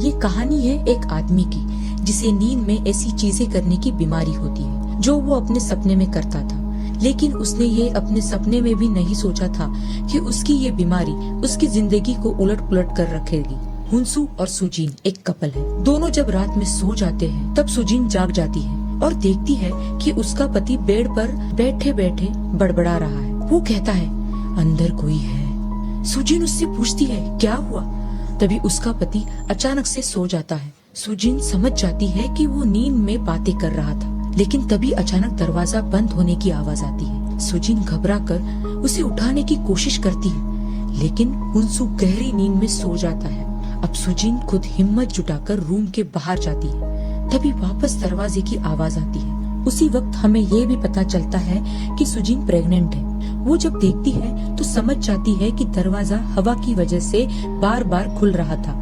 ये कहानी है एक आदमी की जिसे नींद में ऐसी चीजें करने की बीमारी होती है जो वो अपने सपने में करता था, लेकिन उसने ये अपने सपने में भी नहीं सोचा था कि उसकी ये बीमारी उसकी जिंदगी को उलट पुलट कर रखेगी। हुनसू और सुजीन एक कपल है। दोनों जब रात में सो जाते हैं तब सुजीन जाग जाती है और देखती है कि उसका पति बेड पर बैठे बैठे बड़बड़ा रहा है। वो कहता है, अंदर कोई है। सुजीन उससे पूछती है, क्या हुआ? तभी उसका पति अचानक से सो जाता है। सुजीन समझ जाती है कि वो नींद में बातें कर रहा था, लेकिन तभी अचानक दरवाजा बंद होने की आवाज आती है। सुजीन घबराकर उसे उठाने की कोशिश करती है, लेकिन हुनसू गहरी नींद में सो जाता है। अब सुजीन खुद हिम्मत जुटाकर रूम के बाहर जाती है। तभी वापस दरवाजे की आवाज आती है। उसी वक्त हमें ये भी पता चलता है कि सुजीन प्रेग्नेंट है। वो जब देखती है तो समझ जाती है कि दरवाजा हवा की वजह से बार बार खुल रहा था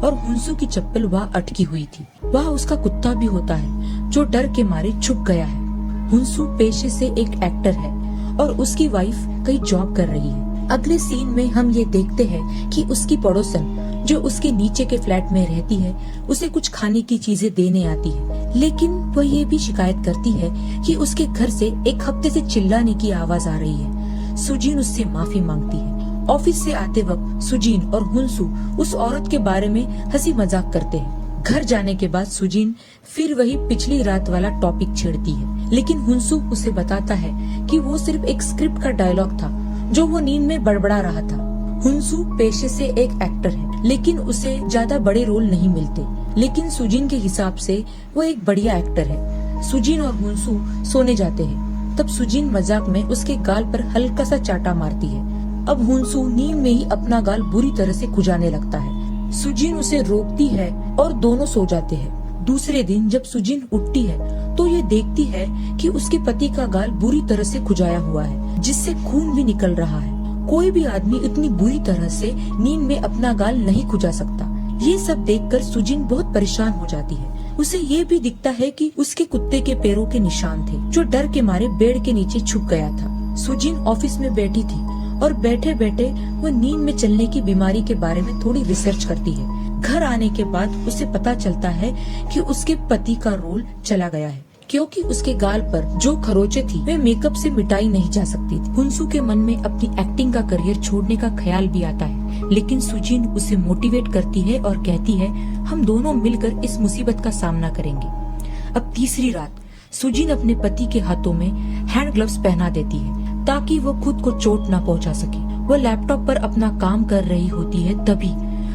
और हुनसू की चप्पल वहाँ अटकी हुई थी। वहाँ उसका कुत्ता भी होता है जो डर के मारे छुप गया है। हुनसू पेशे से एक एक्टर है और उसकी वाइफ कहीं जॉब कर रही है। अगले सीन में हम ये देखते हैं कि उसकी पड़ोसन जो उसके नीचे के फ्लैट में रहती है उसे कुछ खाने की चीजें देने आती है, लेकिन वह ये भी शिकायत करती है कि उसके घर से एक हफ्ते से चिल्लाने की आवाज आ रही है। सुजीन उससे माफी मांगती है। ऑफिस से आते वक्त सुजीन और हुनसू उस औरत के बारे में हंसी मजाक करते हैं। घर जाने के बाद सुजीन फिर वही पिछली रात वाला टॉपिक छेड़ती है, लेकिन हुनसू उसे बताता है कि वो सिर्फ एक स्क्रिप्ट का डायलॉग था जो वो नींद में बड़बड़ा रहा था। हुनसू पेशे से एक एक्टर है, लेकिन उसे ज्यादा बड़े रोल नहीं मिलते, लेकिन सुजीन के हिसाब से वो एक बढ़िया एक्टर है। सुजीन और हुनसू सोने जाते हैं। तब सुजीन मजाक में उसके गाल पर हल्का सा चाटा मारती है। अब हुनसू नींद में ही अपना गाल बुरी तरह से खुजाने लगता है। सुजीन उसे रोकती है और दोनों सो जाते हैं। दूसरे दिन जब सुजीन उठती है तो ये देखती है कि उसके पति का गाल बुरी तरह से खुजाया हुआ है, जिससे खून भी निकल रहा है। कोई भी आदमी इतनी बुरी तरह से नींद में अपना गाल नहीं खुजा सकता। ये सब देखकर सुजीन बहुत परेशान हो जाती है। उसे ये भी दिखता है कि उसके कुत्ते के पैरों के निशान थे जो डर के मारे बेड के नीचे छुप गया था। सुजीन ऑफिस में बैठी थी और बैठे बैठे वो नींद में चलने की बीमारी के बारे में थोड़ी रिसर्च करती है। घर आने के बाद उसे पता चलता है कि उसके पति का रोल चला गया है, क्योंकि उसके गाल पर जो खरोचे थी वे मेकअप से मिटाई नहीं जा सकती थी। हुनसू के मन में अपनी एक्टिंग का करियर छोड़ने का ख्याल भी आता है, लेकिन सुजीन उसे मोटिवेट करती है और कहती है, हम दोनों मिलकर इस मुसीबत का सामना करेंगे। अब तीसरी रात सुजीन अपने पति के हाथों में हैंड ग्लव्स पहना देती है ताकि वो खुद को चोट न पहुंचा सके। वो लैपटॉप पर अपना काम कर रही होती है।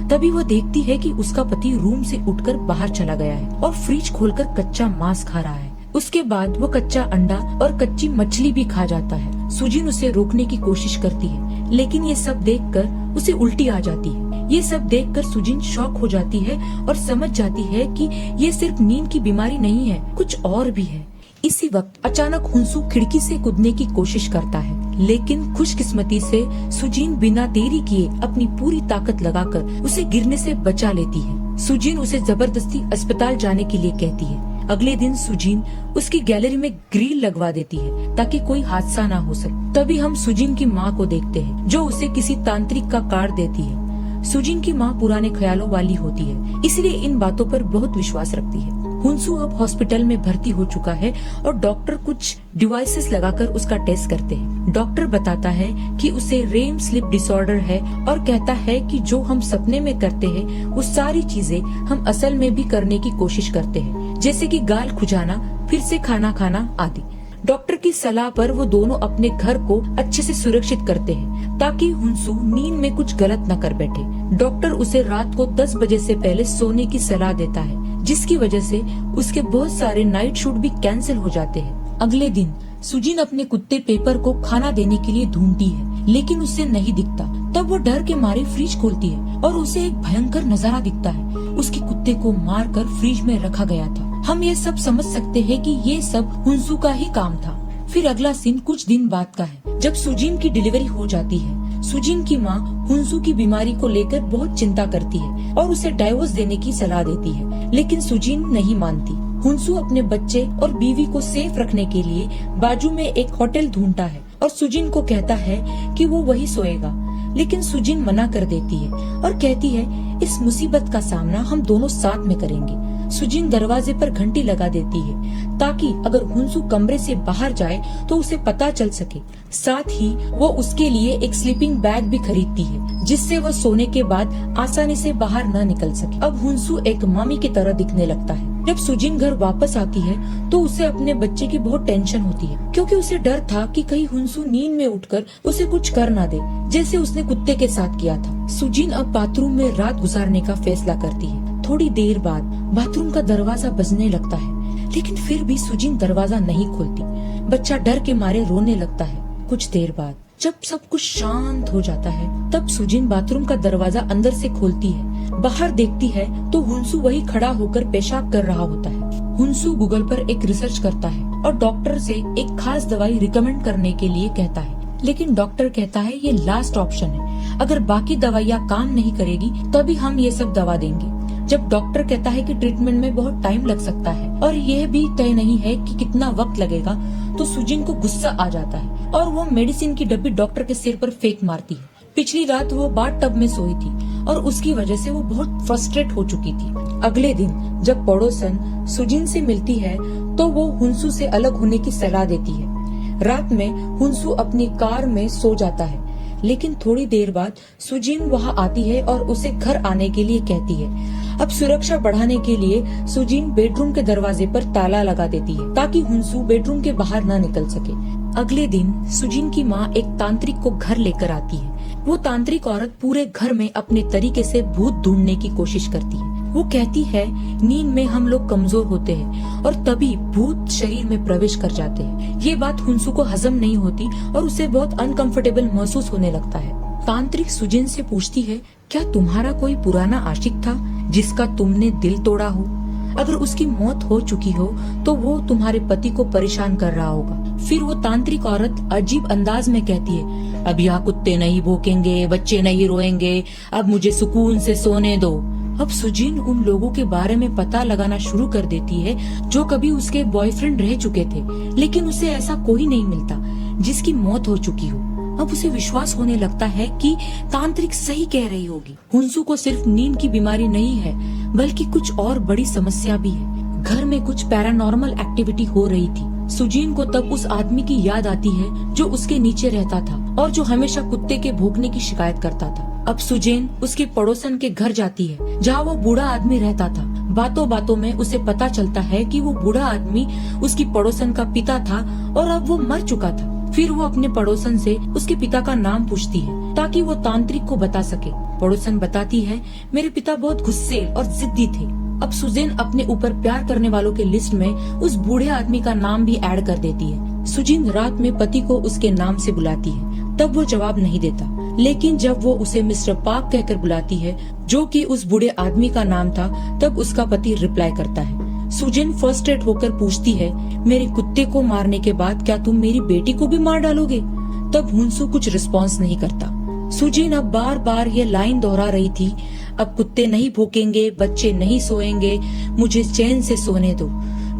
तभी वो देखती है कि उसका पति रूम से उठकर बाहर चला गया है और फ्रिज खोलकर कच्चा मांस खा रहा है। उसके बाद वो कच्चा अंडा और कच्ची मछली भी खा जाता है। सुजीन उसे रोकने की कोशिश करती है, लेकिन ये सब देखकर उसे उल्टी आ जाती है। ये सब देखकर सुजीन शॉक हो जाती है और समझ जाती है कि ये सिर्फ नींद की बीमारी नहीं है, कुछ और भी है। इसी वक्त अचानक हुनसू खिड़की से कूदने की कोशिश करता है, लेकिन खुशकिस्मती से सुजीन बिना देरी किए अपनी पूरी ताकत लगाकर उसे गिरने से बचा लेती है। सुजीन उसे जबरदस्ती अस्पताल जाने के लिए कहती है। अगले दिन सुजीन उसकी गैलरी में ग्रिल लगवा देती है ताकि कोई हादसा ना हो सके। तभी हम सुजीन की माँ को देखते हैं जो उसे किसी तांत्रिक का कार्ड देती है। सुजीन की माँ पुराने ख्यालों वाली होती है, इसलिए इन बातों पर बहुत विश्वास रखती है। हुनसू अब हॉस्पिटल में भर्ती हो चुका है और डॉक्टर कुछ डिवाइसेस लगाकर उसका टेस्ट करते हैं। डॉक्टर बताता है कि उसे रेम स्लिप डिसऑर्डर है और कहता है कि जो हम सपने में करते हैं वो सारी चीजें हम असल में भी करने की कोशिश करते हैं, जैसे कि गाल खुजाना, फिर से खाना खाना आदि। डॉक्टर की सलाह पर वो दोनों अपने घर को अच्छे से सुरक्षित करते हैं ताकि हुनसू नींद में कुछ गलत न कर बैठे। डॉक्टर उसे रात को 10 बजे से पहले सोने की सलाह देता है, जिसकी वजह से उसके बहुत सारे नाइट शूट भी कैंसिल हो जाते हैं। अगले दिन सुजीन अपने कुत्ते पेपर को खाना देने के लिए ढूंढती है, लेकिन उससे नहीं दिखता। तब वो डर के मारे फ्रिज खोलती है और उसे एक भयंकर नजारा दिखता है। उसके कुत्ते को मारकर फ्रिज में रखा गया था। हम ये सब समझ सकते हैं कि ये सब हुनसू का ही काम था। फिर अगला सीन कुछ दिन बाद का है, जब सुजीन की डिलीवरी हो जाती है। सुजीन की माँ हुनसू की बीमारी को लेकर बहुत चिंता करती है और उसे डाइवोर्स देने की सलाह देती है, लेकिन सुजीन नहीं मानती। हुनसू अपने बच्चे और बीवी को सेफ रखने के लिए बाजू में एक होटल ढूंढता है और सुजीन को कहता है कि वो वही सोएगा। लेकिन सुजिन मना कर देती है और कहती है इस मुसीबत का सामना हम दोनों साथ में करेंगे। सुजिन दरवाजे पर घंटी लगा देती है ताकि अगर हुंसू कमरे से बाहर जाए तो उसे पता चल सके। साथ ही वो उसके लिए एक स्लीपिंग बैग भी खरीदती है जिससे वह सोने के बाद आसानी से बाहर न निकल सके। अब हुंसू एक मामी की तरह दिखने लगता है। जब सुजिन घर वापस आती है तो उसे अपने बच्चे की बहुत टेंशन होती है क्योंकि उसे डर था कि कहीं हुंसू नींद में उठकर उसे कुछ कर ना दे जैसे उसने कुत्ते के साथ किया था। सुजिन अब बाथरूम में रात गुजारने का फैसला करती है। थोड़ी देर बाद बाथरूम का दरवाजा बजने लगता है लेकिन फिर भी सुजिन दरवाजा नहीं खोलती। बच्चा डर के मारे रोने लगता है। कुछ देर बाद जब सब कुछ शांत हो जाता है तब सुजिन बाथरूम का दरवाजा अंदर से खोलती है। बाहर देखती है तो हुंसू वही खड़ा होकर पेशाब कर रहा होता है। हुंसू गूगल पर एक रिसर्च करता है और डॉक्टर से एक खास दवाई रिकमेंड करने के लिए कहता है, लेकिन डॉक्टर कहता है ये लास्ट ऑप्शन है, अगर बाकी दवाइयाँ काम नहीं करेगी तभी हम ये सब दवा देंगे। जब डॉक्टर कहता है कि ट्रीटमेंट में बहुत टाइम लग सकता है और यह भी तय नहीं है कि कितना वक्त लगेगा तो सुजिन को गुस्सा आ जाता है और वो मेडिसिन की डब्बी डॉक्टर के सिर पर फेंक मारती है। पिछली रात वो बाथटब में सोई थी और उसकी वजह से वो बहुत फ्रस्ट्रेट हो चुकी थी। अगले दिन जब पड़ोसन सुजिन से मिलती है तो वो हुंसू से अलग होने की सलाह देती है। रात में हुंसू अपनी कार में सो जाता है लेकिन थोड़ी देर बाद सुजिन वहाँ आती है और उसे घर आने के लिए कहती है। अब सुरक्षा बढ़ाने के लिए सुजिन बेडरूम के दरवाजे पर ताला लगा देती है ताकि हुंसू बेडरूम के बाहर न निकल सके। अगले दिन सुजिन की माँ एक तांत्रिक को घर लेकर आती है। वो तांत्रिक औरत पूरे घर में अपने तरीके से भूत ढूंढने की कोशिश करती है। वो कहती है नींद में हम लोग कमजोर होते हैं और तभी भूत शरीर में प्रवेश कर जाते हैं। ये बात हुंसू को हजम नहीं होती और उसे बहुत अनकंफर्टेबल महसूस होने लगता है। तांत्रिक सुजिन से पूछती है, क्या तुम्हारा कोई पुराना आशिक था जिसका तुमने दिल तोड़ा हो? अगर उसकी मौत हो चुकी हो तो वो तुम्हारे पति को परेशान कर रहा होगा। फिर वो तांत्रिक औरत अजीब अंदाज में कहती है, अब यहाँ कुत्ते नहीं भौंकेंगे, बच्चे नहीं रोएंगे, अब मुझे सुकून से सोने दो। अब सुजिन उन लोगों के बारे में पता लगाना शुरू कर देती है जो कभी उसके बॉयफ्रेंड रह चुके थे, लेकिन उसे ऐसा कोई नहीं मिलता जिसकी मौत हो चुकी हो। अब उसे विश्वास होने लगता है कि तांत्रिक सही कह रही होगी। हुंसू को सिर्फ नींद की बीमारी नहीं है बल्कि कुछ और बड़ी समस्या भी है। घर में कुछ पैरानॉर्मल एक्टिविटी हो रही थी। सुजीन को तब उस आदमी की याद आती है जो उसके नीचे रहता था और जो हमेशा कुत्ते के भौंकने की शिकायत करता था। अब सुजैन उसके पड़ोसन के घर जाती है जहाँ वो बूढ़ा आदमी रहता था। बातों बातों में उसे पता चलता है कि वो बूढ़ा आदमी उसकी पड़ोसन का पिता था और अब वो मर चुका था। फिर वो अपने पड़ोसन से उसके पिता का नाम पूछती है ताकि वो तांत्रिक को बता सके। पड़ोसन बताती है, मेरे पिता बहुत गुस्से और जिद्दी थे। अब सुजैन अपने ऊपर प्यार करने वालों के लिस्ट में उस बूढ़े आदमी का नाम भी ऐड कर देती है। सुजैन रात में पति को उसके नाम से बुलाती है, तब वो जवाब नहीं देता, लेकिन जब वो उसे मिस्टर पार्क कहकर बुलाती है जो कि उस बूढ़े आदमी का नाम था, तब उसका पति रिप्लाई करता है। सुजैन फ्रस्ट्रेट होकर पूछती है, मेरे कुत्ते को मारने के बाद क्या तुम मेरी बेटी को भी मार डालोगे? तब हुंसू कुछ रिस्पॉन्स नहीं करता। सुजैन अब बार बार ये लाइन दोहरा रही थी, अब कुत्ते नहीं भौंकेंगे, बच्चे नहीं सोएंगे, मुझे चैन से सोने दो,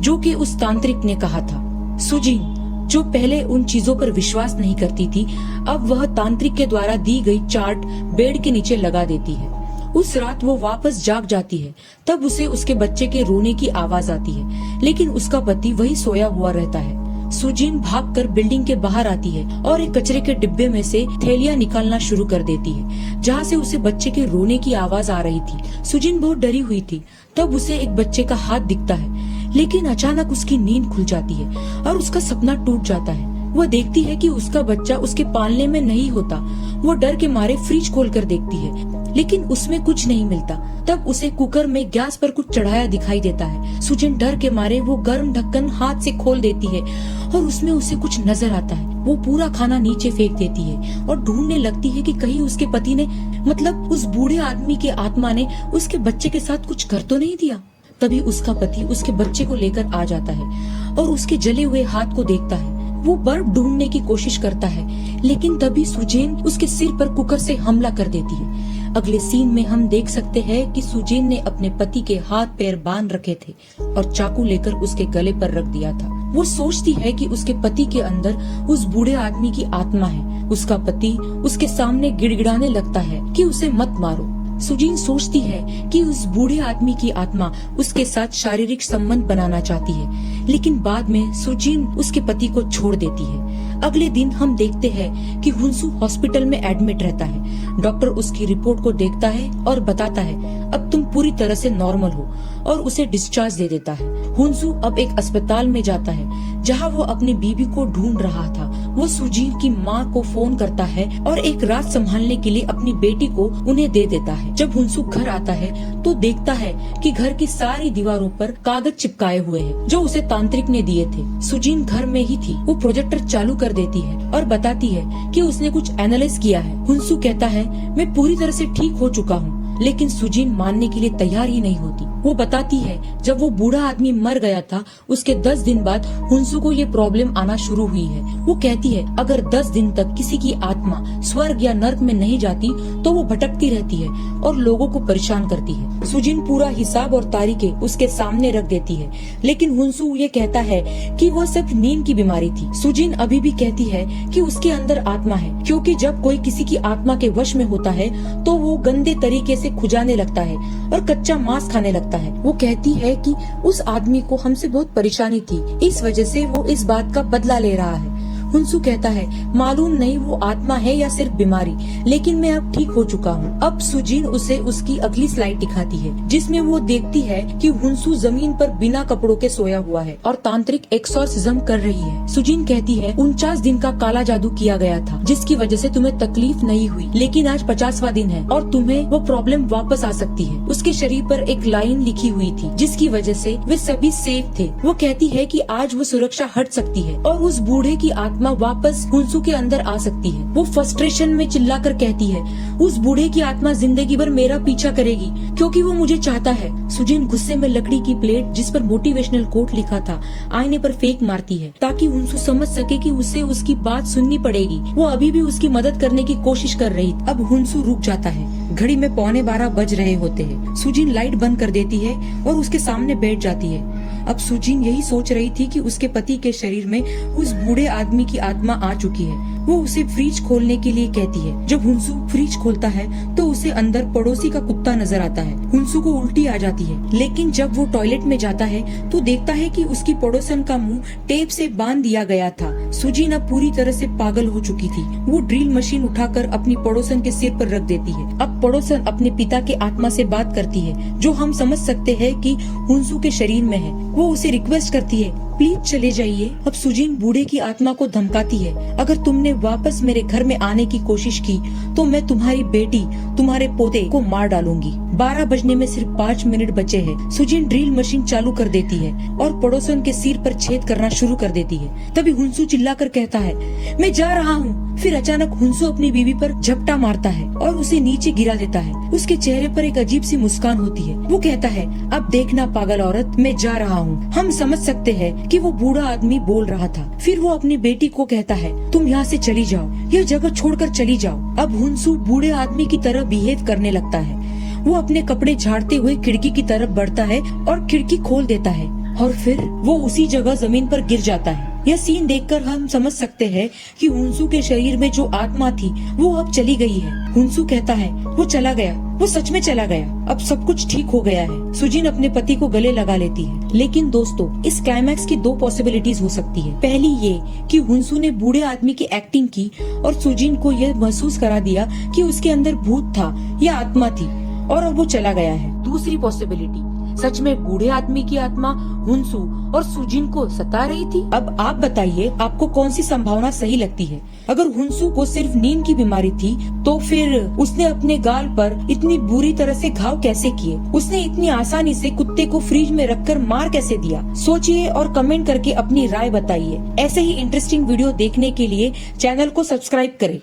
जो कि उस तांत्रिक ने कहा था। सुजैन जो पहले उन चीजों पर विश्वास नहीं करती थी, अब वह तांत्रिक के द्वारा दी गई चार्ट बेड के नीचे लगा देती है। उस रात वो वापस जाग जाती है, तब उसे उसके बच्चे के रोने की आवाज आती है, लेकिन उसका पति वही सोया हुआ रहता है। सुजैन भागकर बिल्डिंग के बाहर आती है और एक कचरे के डिब्बे में से थैलियां निकालना शुरू कर देती है, जहाँ से उसे बच्चे के रोने की आवाज आ रही थी। सुजैन बहुत डरी हुई थी। तब उसे एक बच्चे का हाथ दिखता है, लेकिन अचानक उसकी नींद खुल जाती है और उसका सपना टूट जाता है। वह देखती है कि उसका बच्चा उसके पालने में नहीं होता। वो डर के मारे फ्रिज खोलकर देखती है, लेकिन उसमें कुछ नहीं मिलता। तब उसे कुकर में गैस पर कुछ चढ़ाया दिखाई देता है। सुजैन डर के मारे वो गर्म ढक्कन हाथ से खोल देती है और उसमें उसे कुछ नजर आता है। वो पूरा खाना नीचे फेंक देती है और ढूंढने लगती है कि कहीं उसके पति ने, मतलब उस बूढ़े आदमी के आत्मा ने उसके बच्चे के साथ कुछ कर तो नहीं दिया। तभी उसका पति उसके बच्चे को लेकर आ जाता है और उसके जले हुए हाथ को देखता है। वो बर्फ ढूंढने की कोशिश करता है, लेकिन तभी सुजैन उसके सिर पर कुकर से हमला कर देती है। अगले सीन में हम देख सकते हैं कि सुजैन ने अपने पति के हाथ पैर बांध रखे थे और चाकू लेकर उसके गले पर रख दिया था। वो सोचती है कि उसके पति के अंदर उस बूढ़े आदमी की आत्मा है। उसका पति उसके सामने गिड़गिड़ाने लगता है कि उसे मत मारो। सुजीन सोचती है कि उस बूढ़े आदमी की आत्मा उसके साथ शारीरिक संबंध बनाना चाहती है, लेकिन बाद में सुजीन उसके पति को छोड़ देती है। अगले दिन हम देखते हैं कि हुंसू हॉस्पिटल में एडमिट रहता है। डॉक्टर उसकी रिपोर्ट को देखता है और बताता है अब तुम पूरी तरह से नॉर्मल हो, और उसे डिस्चार्ज दे देता है। हुंसू अब एक अस्पताल में जाता है जहां वो अपनी बीवी को ढूंढ रहा था। वो सुजीन की माँ को फोन करता है और एक रात संभालने के लिए अपनी बेटी को उन्हें दे देता है। जब हुंसू घर आता है तो देखता है कि घर की सारी दीवारों पर कागज चिपकाए हुए हैं जो उसे तांत्रिक ने दिए थे। सुजीन घर में ही थी। वो प्रोजेक्टर चालू कर देती है और बताती है कि उसने कुछ एनालाइज किया है। हुंसू कहता है मैं पूरी तरह से ठीक हो चुका हूँ, लेकिन सुजीन मानने के लिए तैयार ही नहीं होती। वो बताती है जब वो बूढ़ा आदमी मर गया था उसके 10 दिन बाद हुंसू को ये प्रॉब्लम आना शुरू हुई है। वो कहती है अगर 10 दिन तक किसी की आत्मा स्वर्ग या नर्क में नहीं जाती तो वो भटकती रहती है और लोगों को परेशान करती है। सुजीन पूरा हिसाब और तारीखें उसके सामने रख देती है, लेकिन हुंसू ये कहता है कि वो सिर्फ नींद की बीमारी थी। सुजीन अभी भी कहती है कि उसके अंदर आत्मा है, क्योंकि जब कोई किसी की आत्मा के वश में होता है तो वो गंदे तरीके से खुजाने लगता है और कच्चा मांस खाने लगता है। वो कहती है कि उस आदमी को हमसे बहुत परेशानी थी, इस वजह से वो इस बात का बदला ले रहा है। हुंसू कहता है मालूम नहीं वो आत्मा है या सिर्फ बीमारी, लेकिन मैं अब ठीक हो चुका हूँ। अब सुजीन उसे उसकी अगली स्लाइड दिखाती है जिसमें वो देखती है कि हुंसू जमीन पर बिना कपड़ों के सोया हुआ है और तांत्रिक एक्सोर्सिज्म कर रही है। सुजीन कहती है 49 दिन का काला जादू किया गया था जिसकी वजह से तुम्हें तकलीफ नहीं हुई, लेकिन आज 50वां दिन है और तुम्हें वो प्रॉब्लम वापस आ सकती है। उसके शरीर पर एक लाइन लिखी हुई थी जिसकी वजह से वे सभी सेफ थे। वो कहती है कि आज वो सुरक्षा हट सकती है और उस बूढ़े की आत्मा वापस हुंसू के अंदर आ सकती है। वो फ्रस्ट्रेशन में चिल्लाकर कहती है उस बूढ़े की आत्मा जिंदगी भर मेरा पीछा करेगी क्योंकि वो मुझे चाहता है। सुजीन गुस्से में लकड़ी की प्लेट जिस पर मोटिवेशनल कोट लिखा था आईने पर फेंक मारती है ताकि हुंसू समझ सके कि उसे उसकी बात सुननी पड़ेगी। वो अभी भी उसकी मदद करने की कोशिश कर रही। अब हुंसू रुक जाता है। घड़ी में 11:15 बज रहे होते हैं। सुजीन लाइट बंद कर देती है और उसके सामने बैठ जाती है। अब सुजीन यही सोच रही थी कि उसके पति के शरीर में उस बूढ़े आदमी की आत्मा आ चुकी है। वो उसे फ्रिज खोलने के लिए कहती है। जब हुंसू फ्रिज खोलता है तो उसे अंदर पड़ोसी का कुत्ता नजर आता है। हुंसू को उल्टी आ जाती है, लेकिन जब वो टॉयलेट में जाता है तो देखता है कि उसकी पड़ोसन का मुंह टेप से बांध दिया गया था। सुजीन अब पूरी तरह से पागल हो चुकी थी। वो ड्रिल मशीन उठाकर अपनी पड़ोसन के सिर पर रख देती है। अब पड़ोसन अपने पिता के आत्मा से बात करती है जो हम समझ सकते हैं कि हुंसू के शरीर में है। वो उसे रिक्वेस्ट करती है प्लीज चले जाइए। अब सुजीन बूढ़े की आत्मा को धमकाती है अगर तुमने वापस मेरे घर में आने की कोशिश की तो मैं तुम्हारी बेटी तुम्हारे पोते को मार डालूंगी। 12 बजने में सिर्फ 5 मिनट बचे हैं। सुजीन ड्रिल मशीन चालू कर देती है और पड़ोसन के सिर पर छेद करना शुरू कर देती है। तभी हुंसू चिल्लाकर कहता है मैं जा रहा हूँ। फिर अचानक हुंसू अपनी बीवी पर झपटा मारता है और उसे नीचे गिरा देता है। उसके चेहरे पर एक अजीब सी मुस्कान होती है। वो कहता है अब देखना पागल औरत, मैं जा रहा हूँ। हम समझ सकते हैं कि वो बूढ़ा आदमी बोल रहा था। फिर वो अपनी बेटी को कहता है तुम यहाँ से चली जाओ, यह जगह छोड़कर चली जाओ। अब हुंसू बूढ़े आदमी की तरह बिहेव करने लगता है। वो अपने कपड़े झाड़ते हुए खिड़की की तरफ बढ़ता है और खिड़की खोल देता है और फिर वो उसी जगह जमीन पर गिर जाता है। यह सीन देखकर हम समझ सकते हैं कि हुंसू के शरीर में जो आत्मा थी वो अब चली गई है। हुंसू कहता है वो चला गया, वो सच में चला गया, अब सब कुछ ठीक हो गया है। सुजीन अपने पति को गले लगा लेती है। लेकिन दोस्तों इस क्लाइमैक्स की 2 पॉसिबिलिटीज हो सकती है। पहली ये कि हुंसू ने बूढ़े आदमी की एक्टिंग की और सुजीन को यह महसूस करा दिया कि उसके अंदर भूत था या आत्मा थी और अब वो चला गया है। दूसरी पॉसिबिलिटी सच में बूढ़े आदमी की आत्मा हुंसू और सुजीन को सता रही थी। अब आप बताइए आपको कौन सी संभावना सही लगती है। अगर हुंसू को सिर्फ नींद की बीमारी थी तो फिर उसने अपने गाल पर इतनी बुरी तरह से घाव कैसे किए? उसने इतनी आसानी से कुत्ते को फ्रिज में रखकर मार कैसे दिया? सोचिए और कमेंट करके अपनी राय बताइए। ऐसे ही इंटरेस्टिंग वीडियो देखने के लिए चैनल को सब्सक्राइब करें।